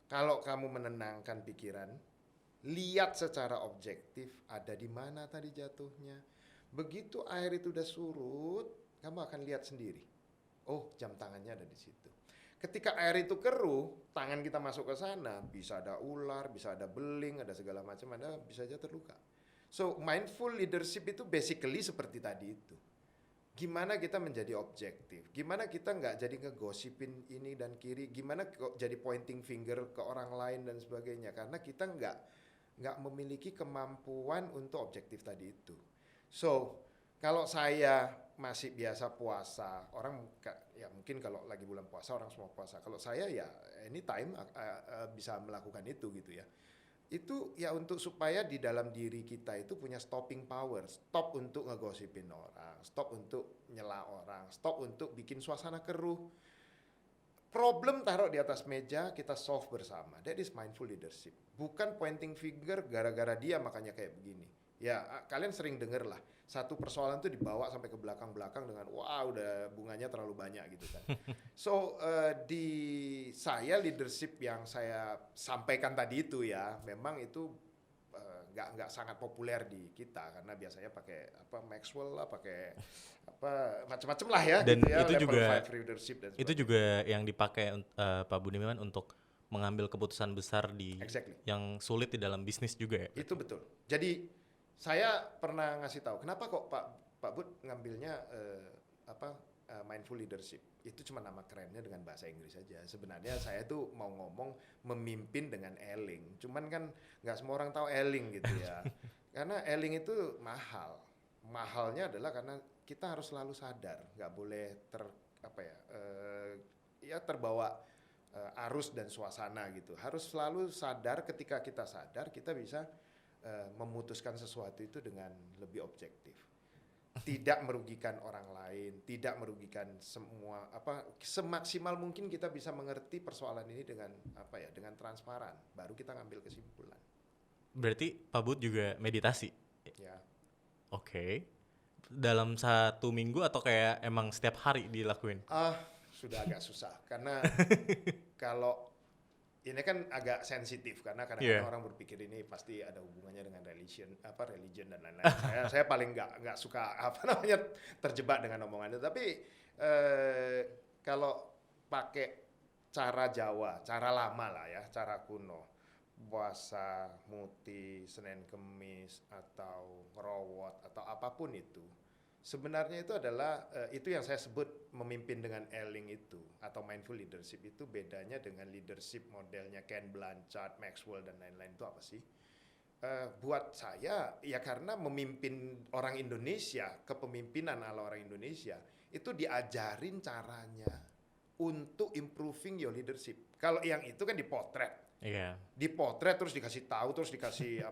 Kalau kamu menenangkan pikiran, lihat secara objektif ada di mana tadi jatuhnya. Begitu air itu udah surut, kamu akan lihat sendiri. Oh, jam tangannya ada di situ. Ketika air itu keruh, tangan kita masuk ke sana, bisa ada ular, bisa ada beling, ada segala macam, ada bisa aja terluka. So, mindful leadership itu basically seperti tadi itu. Gimana kita menjadi objektif, gimana kita nggak jadi ngegosipin ini dan kiri, gimana kok jadi pointing finger ke orang lain dan sebagainya, karena kita nggak memiliki kemampuan untuk objektif tadi itu. So, kalau saya masih biasa puasa, orang ya mungkin kalau lagi bulan puasa orang semua puasa. Kalau saya ya anytime bisa melakukan itu gitu ya. Itu ya untuk supaya di dalam diri kita itu punya stopping power, stop untuk ngegosipin orang, stop untuk nyela orang, stop untuk bikin suasana keruh. Problem taruh di atas meja, kita solve bersama. That is mindful leadership. Bukan pointing finger gara-gara dia makanya kayak begini. Ya, kalian sering denger lah, satu persoalan tuh dibawa sampai ke belakang-belakang dengan wah udah bunganya terlalu banyak gitu kan. So, di saya leadership yang saya sampaikan tadi itu ya, memang itu nggak sangat populer di kita karena biasanya pakai apa Maxwell lah, pakai apa macam-macam lah ya. Dan gitu ya, itu level juga 5 leadership dan itu sebagainya. juga yang dipakai Pak Budiman untuk mengambil keputusan besar di Exactly. yang sulit di dalam bisnis juga ya. Itu betul. Jadi saya pernah ngasih tahu kenapa kok Pak Bud ngambilnya mindful leadership. Itu cuma nama kerennya dengan bahasa Inggris saja. Sebenarnya saya tuh mau ngomong memimpin dengan eling. Cuman kan nggak semua orang tahu eling gitu ya. Karena eling itu mahal. Mahalnya adalah karena kita harus selalu sadar, nggak boleh terbawa arus dan suasana gitu. Harus selalu sadar, ketika kita sadar kita bisa memutuskan sesuatu itu dengan lebih objektif. Tidak merugikan orang lain, tidak merugikan semua semaksimal mungkin kita bisa mengerti persoalan ini dengan dengan transparan, baru kita ngambil kesimpulan. Berarti Pak Bud juga meditasi. Ya. Oke. Dalam 1 minggu atau kayak emang setiap hari dilakuin? Sudah agak susah karena kalau ini kan agak sensitif karena kadang-kadang orang berpikir ini pasti ada hubungannya dengan religion dan lain-lain. saya paling nggak suka terjebak dengan omongan itu. Tapi kalau pakai cara Jawa, cara lama lah ya, cara kuno, puasa, muti, Senin Kemis atau ngerowot atau apapun itu, sebenarnya itu adalah itu yang saya sebut memimpin dengan eling itu atau mindful leadership. Itu bedanya dengan leadership modelnya Ken Blanchard, Maxwell dan lain-lain itu apa sih? Buat saya ya karena memimpin orang Indonesia, kepemimpinan ala orang Indonesia itu diajarin caranya untuk improving your leadership. Kalau yang itu kan dipotret. Iya. Dipotret terus dikasih tahu, terus dikasih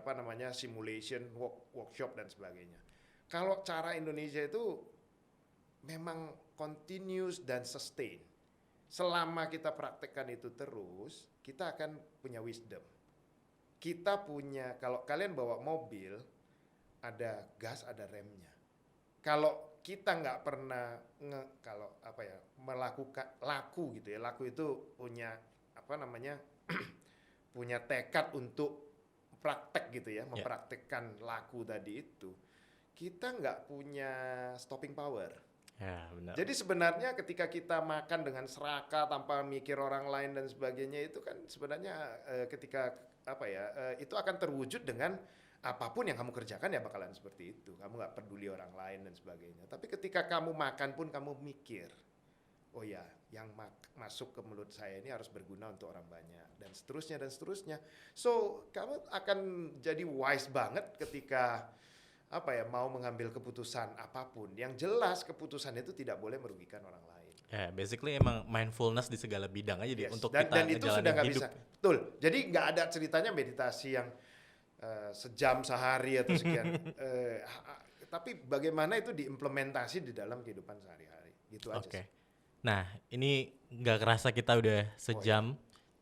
simulation, workshop dan sebagainya. Kalau cara Indonesia itu memang continuous dan sustain. Selama kita praktekkan itu terus, kita akan punya wisdom. Kita punya, kalau kalian bawa mobil, ada gas, ada remnya. Kalau kita nggak pernah melakukan laku gitu ya, laku itu punya punya tekad untuk praktek gitu ya, mempraktekkan laku tadi itu. Kita nggak punya stopping power. Ya, benar. Jadi sebenarnya ketika kita makan dengan serakah tanpa mikir orang lain dan sebagainya itu kan sebenarnya itu akan terwujud dengan apapun yang kamu kerjakan ya bakalan seperti itu. Kamu nggak peduli orang lain dan sebagainya. Tapi ketika kamu makan pun kamu mikir, oh ya, yang masuk ke mulut saya ini harus berguna untuk orang banyak dan seterusnya dan seterusnya. So kamu akan jadi wise banget ketika mau mengambil keputusan apapun. Yang jelas keputusan itu tidak boleh merugikan orang lain. Ya, basically emang mindfulness di segala bidang aja Yes. untuk Dan kita itu sudah ngejalanin nggak hidup. bisa. Betul. Jadi nggak ada ceritanya meditasi yang sejam sehari atau sekian. Tapi bagaimana itu diimplementasi di dalam kehidupan sehari-hari. Gitu aja Oke. sih. Nah, ini nggak kerasa kita udah sejam.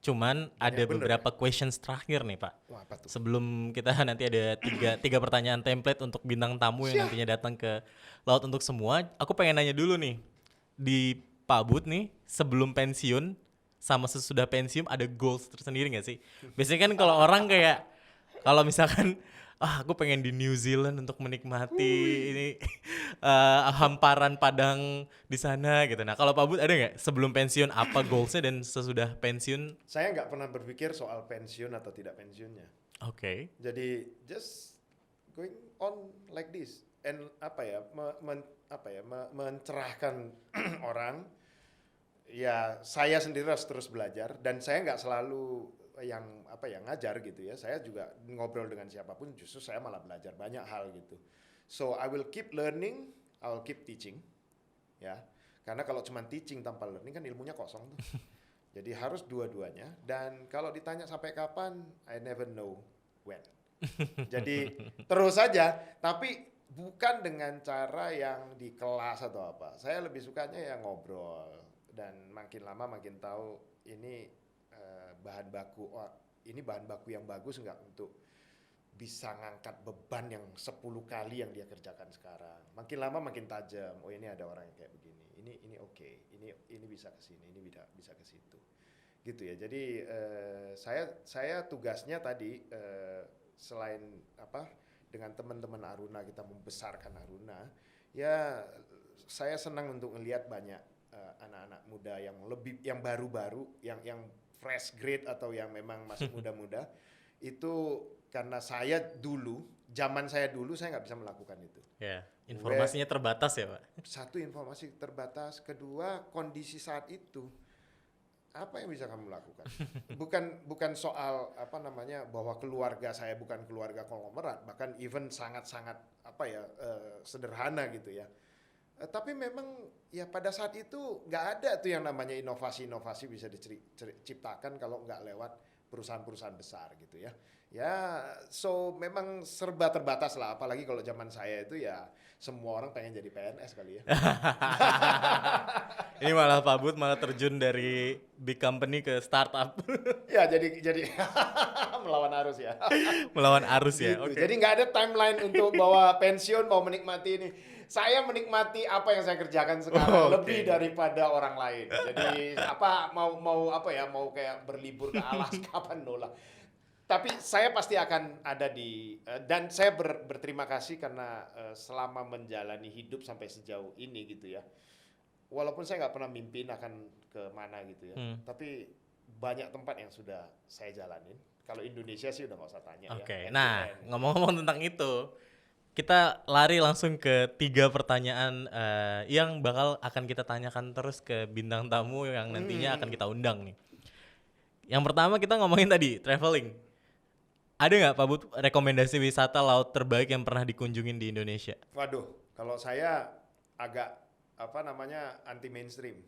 Cuman ada bener beberapa questions terakhir nih, Pak. Wah, apa tuh? Sebelum kita nanti ada tiga pertanyaan template untuk bintang tamu yang nantinya datang ke Laut Untuk Semua. Aku pengen nanya dulu nih, di Pak Bud nih, sebelum pensiun sama sesudah pensiun ada goals tersendiri nggak sih? Biasanya kan kalau orang kayak, kalau misalkan, aku pengen di New Zealand untuk menikmati ini hamparan padang di sana gitu. Nah, kalau Pak Bud ada nggak sebelum pensiun apa goalsnya dan sesudah pensiun? Saya nggak pernah berpikir soal pensiun atau tidak pensiunnya. Oke. Jadi just going on like this and mencerahkan orang. Ya saya sendiri harus terus belajar dan saya nggak selalu yang ngajar gitu ya. Saya juga ngobrol dengan siapapun justru saya malah belajar banyak hal gitu. So I will keep learning, I will keep teaching. Ya. Karena kalau cuma teaching tanpa learning kan ilmunya kosong tuh. Jadi harus dua-duanya dan kalau ditanya sampai kapan I never know when. Jadi terus saja tapi bukan dengan cara yang di kelas atau apa. Saya lebih sukanya ya ngobrol dan makin lama makin tahu ini bahan baku yang bagus nggak untuk bisa ngangkat beban yang 10 kali yang dia kerjakan sekarang. Makin lama makin tajam. Oh ini ada orang yang kayak begini. Ini oke. Ini bisa ke sini, ini bisa ke situ. Gitu ya. Jadi saya tugasnya tadi selain dengan teman-teman Aruna kita membesarkan Aruna, ya saya senang untuk melihat banyak anak-anak muda yang baru-baru, yang fresh grade atau yang memang masih muda-muda itu karena zaman saya dulu saya nggak bisa melakukan itu. Ya, informasinya terbatas ya, Pak. Satu, informasi terbatas, kedua kondisi saat itu apa yang bisa kamu lakukan? Bukan soal bahwa keluarga saya bukan keluarga konglomerat, bahkan even sangat-sangat sederhana gitu ya. Tapi memang ya pada saat itu nggak ada tuh yang namanya inovasi-inovasi bisa diciptakan kalau nggak lewat perusahaan-perusahaan besar gitu ya. Ya, so memang serba terbatas lah. Apalagi kalau zaman saya itu ya semua orang pengen jadi PNS kali ya. Ini malah Pak Bud malah terjun dari big company ke startup. Ya jadi melawan arus ya. Melawan arus ya. Gitu. Oke. Jadi nggak ada timeline untuk bawa pensiun mau menikmati ini. Saya menikmati apa yang saya kerjakan sekarang lebih daripada orang lain. Jadi mau kayak berlibur ke Alaska apa lah. Tapi saya pasti akan ada dan saya berterima kasih karena selama menjalani hidup sampai sejauh ini gitu ya. Walaupun saya nggak pernah mimpin akan ke mana gitu ya. Tapi banyak tempat yang sudah saya jalanin. Kalau Indonesia sih udah nggak usah tanya ya. Oke. Nah, ngomong-ngomong tentang itu, kita lari langsung ke 3 pertanyaan yang akan kita tanyakan terus ke bintang tamu yang nantinya akan kita undang nih. Yang pertama kita ngomongin tadi, traveling. Ada nggak Pak Bud rekomendasi wisata laut terbaik yang pernah dikunjungin di Indonesia? Waduh, kalau saya agak anti mainstream.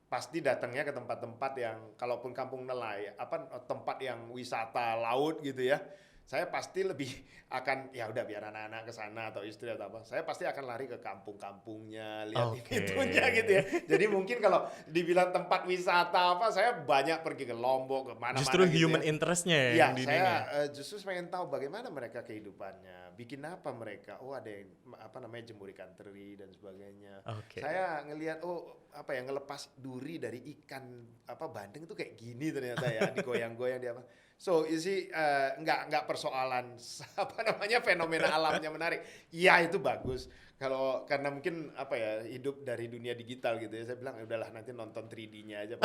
Pasti datangnya ke tempat-tempat yang kalaupun kampung nelayan, tempat yang wisata laut gitu ya. Saya pasti lebih akan ya udah biar anak-anak ke sana atau istri atau apa. Saya pasti akan lari ke kampung-kampungnya, lihat itunya gitu ya. Jadi mungkin kalau dibilang tempat wisata saya banyak pergi ke Lombok, ke mana-mana. Justru gitu human ya. interest-nya ya, yang di saya justru pengen tahu bagaimana mereka kehidupannya, bikin apa mereka. Oh, ada yang jemur ikan teri dan sebagainya. Saya ngelihat ngelepas duri dari ikan bandeng itu kayak gini ternyata ya, digoyang-goyang dia apa. So, nggak persoalan fenomena alamnya menarik. Ya itu bagus. Karena mungkin hidup dari dunia digital gitu ya. Saya bilang udahlah nanti nonton 3D-nya aja.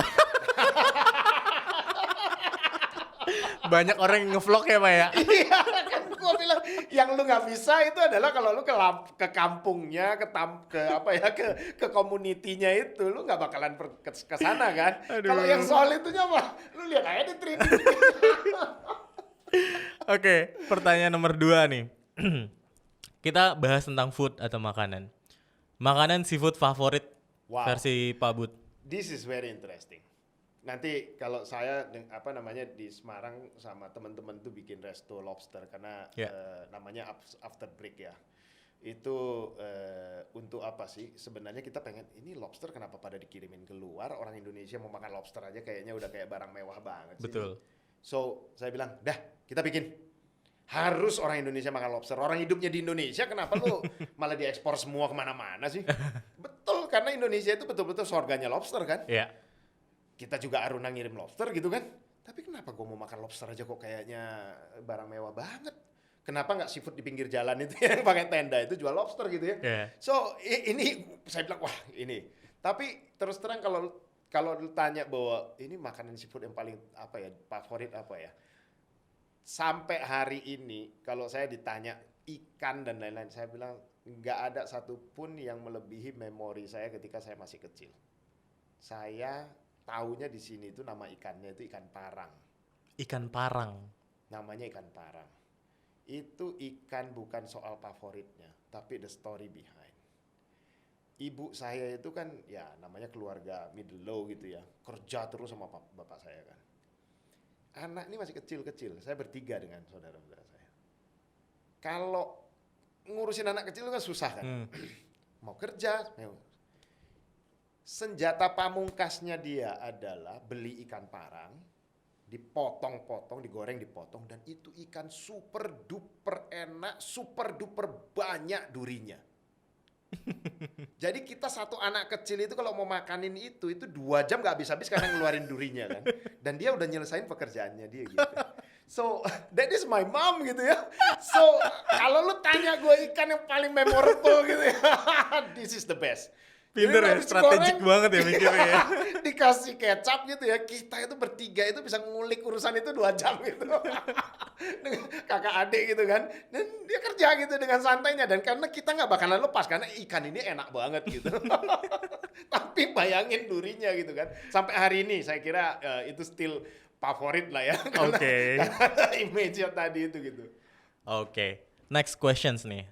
Banyak orang yang ngevlog ya Pak ya. Iya kan gua bilang yang lu nggak bisa itu adalah kalau lu ke kampungnya, ke community-nya itu lu nggak bakalan ke sana kan. Kalau yang soal itunya mah lu lihat aja di 3D. Oke, pertanyaan nomor 2 nih. kita bahas tentang food atau makanan. Makanan seafood favorit Wow. versi Pak Bud. This is very interesting. Nanti kalau saya di Semarang sama teman-teman tuh bikin resto lobster karena namanya after break ya. Itu untuk apa sih? Sebenarnya kita pengen ini lobster kenapa pada dikirimin keluar? Orang Indonesia mau makan lobster aja kayaknya udah kayak barang mewah banget sih. Betul. So saya bilang, dah kita bikin. Harus orang Indonesia makan lobster. Orang hidupnya di Indonesia, kenapa lu malah diekspor semua kemana-mana sih? Betul, karena Indonesia itu betul-betul surganya lobster kan? Iya. Kita juga Aruna ngirim lobster gitu kan? Tapi kenapa gue mau makan lobster aja kok kayaknya barang mewah banget? Kenapa nggak seafood di pinggir jalan itu yang pakai tenda itu jual lobster gitu ya? Yeah. So ini saya bilang wah ini. Tapi terus terang kalau lu tanya bahwa ini makanan seafood yang paling favorit apa ya? Sampai hari ini kalau saya ditanya ikan dan lain-lain, saya bilang nggak ada satupun yang melebihi memori saya ketika saya masih kecil. Saya taunya di sini itu nama ikannya itu ikan parang. Ikan parang. Namanya ikan parang. Itu ikan bukan soal favoritnya, tapi the story behind. Ibu saya itu kan ya namanya keluarga middle low gitu ya, kerja terus sama bapak saya kan. Anak ini masih kecil-kecil, saya bertiga dengan saudara-saudara saya. Kalau ngurusin anak kecil itu kan susah kan. Mau kerja, senjata pamungkasnya dia adalah beli ikan parang, dipotong-potong, digoreng, dipotong, dan itu ikan super duper enak, super duper banyak durinya. Jadi kita satu anak kecil itu kalau mau makanin itu 2 jam gak habis-habis karena ngeluarin durinya kan. Dan dia udah nyelesain pekerjaannya dia gitu. So that is my mom gitu ya. So kalau lu tanya gue ikan yang paling memorable gitu ya, this is the best. Pinter ya, strategik banget ya mikirnya ya. Dikasih kecap gitu ya, kita itu bertiga itu bisa ngulik urusan itu 2 jam gitu. Dengan kakak adik gitu kan. Dan dia kerja gitu dengan santainya. Dan karena kita gak bakalan lepas, karena ikan ini enak banget gitu. Tapi bayangin durinya gitu kan. Sampai hari ini saya kira itu still favorit lah ya. Oke. Karena image tadi itu gitu. Oke. Next questions nih.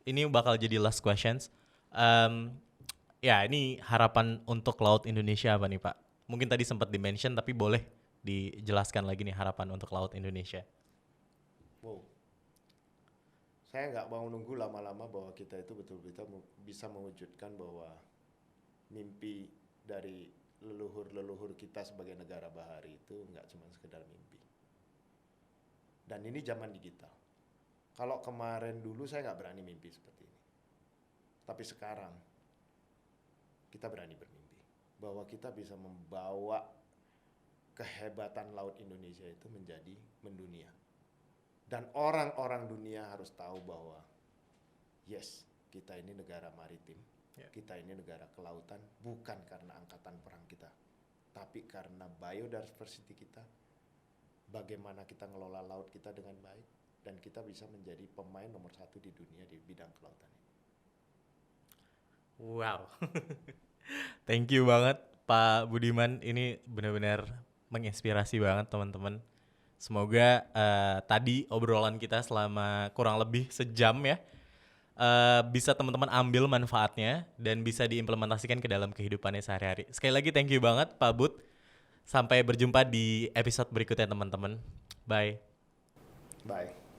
Ini bakal jadi last questions. Ya, ini harapan untuk Laut Indonesia apa nih, Pak? Mungkin tadi sempat di-mention, tapi boleh dijelaskan lagi nih harapan untuk Laut Indonesia. Wow. Saya nggak mau nunggu lama-lama bahwa kita itu betul-betul bisa mewujudkan bahwa mimpi dari leluhur-leluhur kita sebagai negara bahari itu nggak cuma sekedar mimpi. Dan ini zaman digital. Kalau kemarin dulu saya nggak berani mimpi seperti ini. Tapi sekarang kita berani bermimpi bahwa kita bisa membawa kehebatan Laut Indonesia itu menjadi mendunia. Dan orang-orang dunia harus tahu bahwa yes, kita ini negara maritim, kita ini negara kelautan, bukan karena angkatan perang kita, tapi karena biodiversity kita, bagaimana kita ngelola laut kita dengan baik, dan kita bisa menjadi pemain nomor 1 di dunia di bidang kelautan ini. Wow. Thank you banget Pak Budiman, ini benar-benar menginspirasi banget teman-teman. Semoga tadi obrolan kita selama kurang lebih sejam ya, bisa teman-teman ambil manfaatnya dan bisa diimplementasikan ke dalam kehidupannya sehari-hari. Sekali lagi thank you banget Pak Bud. Sampai berjumpa di episode berikutnya teman-teman. Bye. Bye.